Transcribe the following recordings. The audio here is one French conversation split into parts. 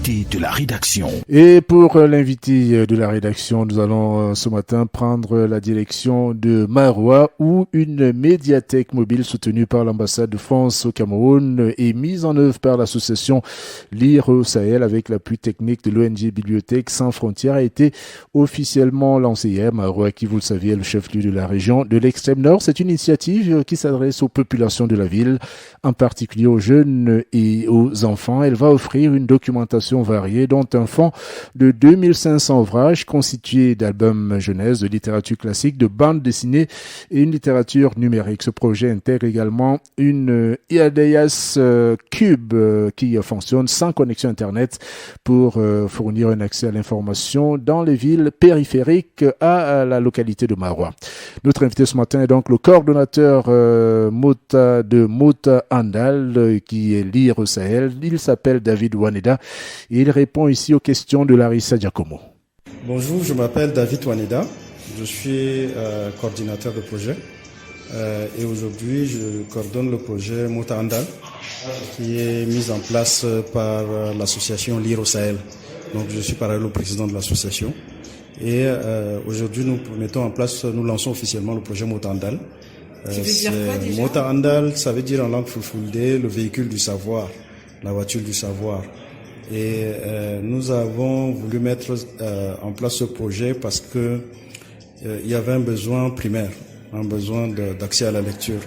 l'invité de la rédaction. Et pour l'invité de la rédaction, nous allons ce matin prendre la direction de Maroua, où une médiathèque mobile soutenue par l'ambassade de France au Cameroun est mise en œuvre par l'association Lire au Sahel avec l'appui technique de l'ONG Bibliothèque Sans Frontières a été officiellement lancée hier. Maroua, qui vous le saviez, est le chef-lieu de la région de l'extrême nord. C'est une initiative qui s'adresse aux populations de la ville, en particulier aux jeunes et aux enfants. Elle va offrir une documentation variée, dont un fonds de 2500 ouvrages constitués d'albums jeunesse, de littérature classique, de bandes dessinées et une littérature numérique. Ce projet intègre également une IADS Cube qui fonctionne sans connexion Internet pour fournir un accès à l'information dans les villes périphériques à la localité de Maroua. Notre invité ce matin est donc le coordonnateur Mota Andal, qui est Lire au Sahel. Il s'appelle David Waneda et il répond ici aux questions de Larissa Giacomo. Bonjour, je m'appelle David Waneda, je suis coordinateur de projet et aujourd'hui je coordonne le projet Mota Andal qui est mis en place par l'association Lire au Sahel. Donc je suis par ailleurs le président de l'association et aujourd'hui nous lançons officiellement le projet Mota Andal. Ça veut dire quoi déjà ? Mota Andal, ça veut dire en langue fulfulde le véhicule du savoir, la voiture du savoir. Et nous avons voulu mettre en place ce projet parce que il y avait un besoin primaire, un besoin d'accès à la lecture,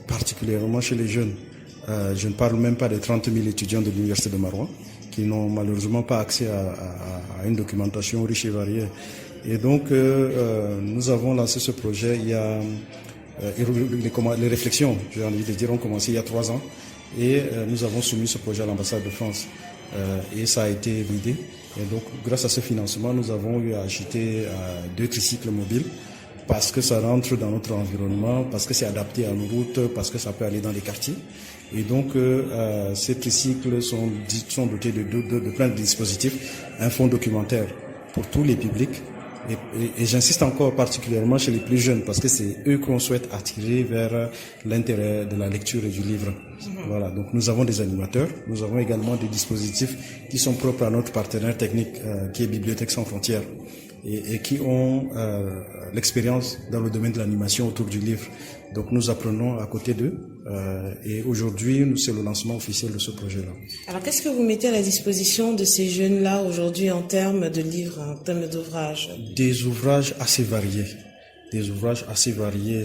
particulièrement chez les jeunes. Je ne parle même pas des 30 000 étudiants de l'université de Maroua qui n'ont malheureusement pas accès à une documentation riche et variée. Et donc nous avons lancé ce projet il y a les réflexions, j'ai envie de dire, ont commencé il y a 3 ans et nous avons soumis ce projet à l'ambassade de France et ça a été validé. Et donc grâce à ce financement, nous avons eu à acheter 2 tricycles mobiles parce que ça rentre dans notre environnement, parce que c'est adapté à nos routes, parce que ça peut aller dans les quartiers. Et donc ces tricycles sont dotés de plein de dispositifs, un fonds documentaire pour tous les publics. Et j'insiste encore particulièrement chez les plus jeunes parce que c'est eux qu'on souhaite attirer vers l'intérêt de la lecture et du livre. Voilà, donc nous avons des animateurs, nous avons également des dispositifs qui sont propres à notre partenaire technique qui est Bibliothèque Sans Frontières et qui ont l'expérience dans le domaine de l'animation autour du livre. Donc nous apprenons à côté d'eux et aujourd'hui c'est le lancement officiel de ce projet-là. Alors qu'est-ce que vous mettez à la disposition de ces jeunes-là aujourd'hui en termes de livres, en termes d'ouvrages ? Des ouvrages assez variés.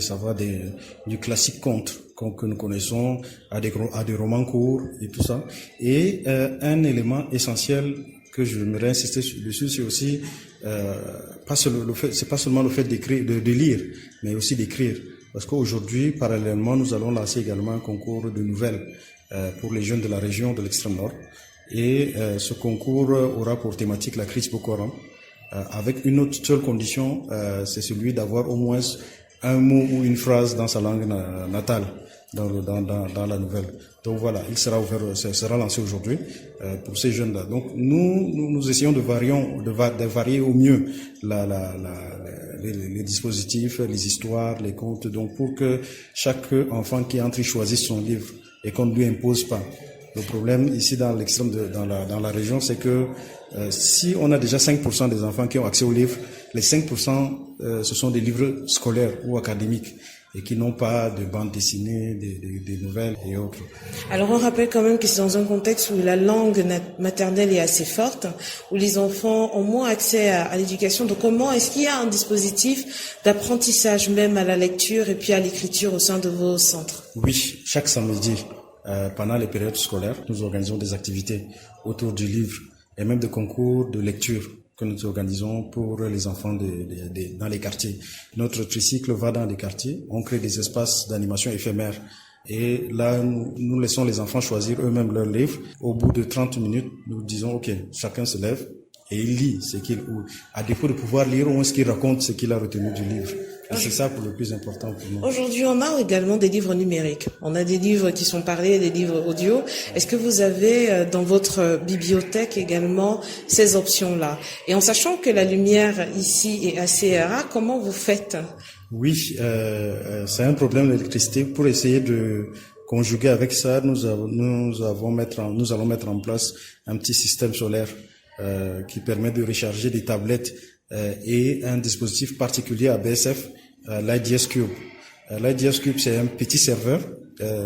Ça va du classique conte que nous connaissons à des romans courts et tout ça. Et un élément essentiel que je voudrais insister dessus, c'est aussi c'est pas seulement le fait d'écrire, de lire, mais aussi d'écrire. Parce qu'aujourd'hui, parallèlement, nous allons lancer également un concours de nouvelles pour les jeunes de la région de l'extrême nord. Et ce concours aura pour thématique la crise Boko Haram, avec une autre seule condition, c'est celui d'avoir au moins un mot ou une phrase dans sa langue natale dans la nouvelle. Donc voilà, il sera lancé aujourd'hui pour ces jeunes-là. Donc nous essayons de varier au mieux les dispositifs, les histoires, les contes, donc pour que chaque enfant qui entre choisisse son livre et qu'on ne lui impose pas. Le problème ici dans l'extrême dans la région, c'est que si on a déjà 5% des enfants qui ont accès aux livres, les 5% ce sont des livres scolaires ou académiques et qui n'ont pas de bande dessinée, des nouvelles et autres. Alors on rappelle quand même que c'est dans un contexte où la langue maternelle est assez forte, où les enfants ont moins accès à l'éducation. Donc comment est-ce qu'il y a un dispositif d'apprentissage même à la lecture et puis à l'écriture au sein de vos centres ? Oui, chaque samedi, pendant les périodes scolaires, nous organisons des activités autour du livre et même des concours de lecture que nous organisons pour les enfants dans les quartiers. Notre tricycle va dans les quartiers, on crée des espaces d'animation éphémères et là nous laissons les enfants choisir eux-mêmes leurs livres. Au bout de 30 minutes, nous disons ok, chacun se lève et il lit à défaut de pouvoir lire, au moins ce qu'il raconte, ce qu'il a retenu du livre. Et c'est ça pour le plus important pour nous. Aujourd'hui, on a également des livres numériques. On a des livres qui sont parlés, des livres audio. Est-ce que vous avez dans votre bibliothèque également ces options-là ? Et en sachant que la lumière ici est assez rare, comment vous faites ? Oui, c'est un problème d'électricité. Pour essayer de conjugué avec ça, nous allons mettre en place un petit système solaire qui permet de recharger des tablettes et un dispositif particulier à BSF, l'IDS Cube. L'IDS Cube, c'est un petit serveur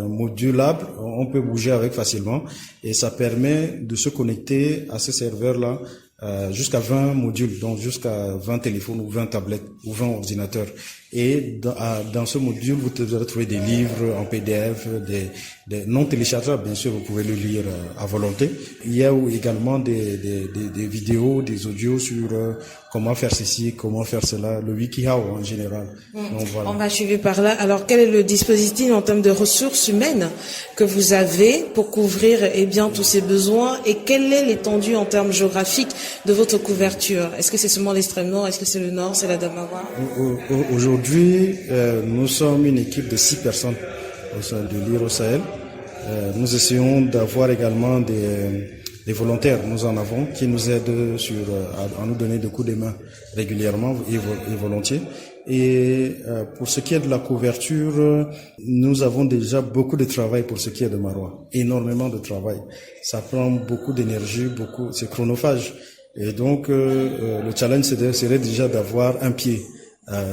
modulable, on peut bouger avec facilement et ça permet de se connecter à ce serveur-là jusqu'à 20 modules, donc jusqu'à 20 téléphones ou 20 tablettes ou 20 ordinateurs. Et dans ce module, vous allez trouver des livres en PDF, des non téléchargeables, bien sûr, vous pouvez le lire à volonté. Il y a également des vidéos, des audios sur comment faire ceci, comment faire cela, le WikiHow en général. Donc, voilà. On va suivre par là. Alors, quel est le dispositif en termes de ressources humaines que vous avez pour couvrir tous ces besoins et quelle est l'étendue en termes géographiques de votre couverture? Est-ce que c'est seulement l'extrême nord? Est-ce que c'est le nord? C'est la Damawa? Aujourd'hui, nous sommes une équipe de 6 personnes au sein de l'IR au Sahel. Nous essayons d'avoir également des volontaires, nous en avons, qui nous aident à nous donner des coups de main régulièrement et volontiers. Et pour ce qui est de la couverture, nous avons déjà beaucoup de travail pour ce qui est de Maroua. Énormément de travail. Ça prend beaucoup d'énergie, c'est chronophage. Et donc, le challenge serait déjà d'avoir un pied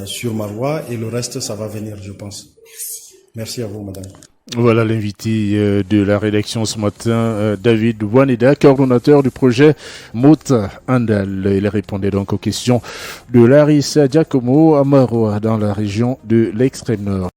sur Maroua et le reste, ça va venir, je pense. Merci à vous, madame. Voilà l'invité de la rédaction ce matin, David Waneda, coordonnateur du projet Mota Andal. Il répondait donc aux questions de Larissa Giacomo à Maroua dans la région de l'Extrême Nord.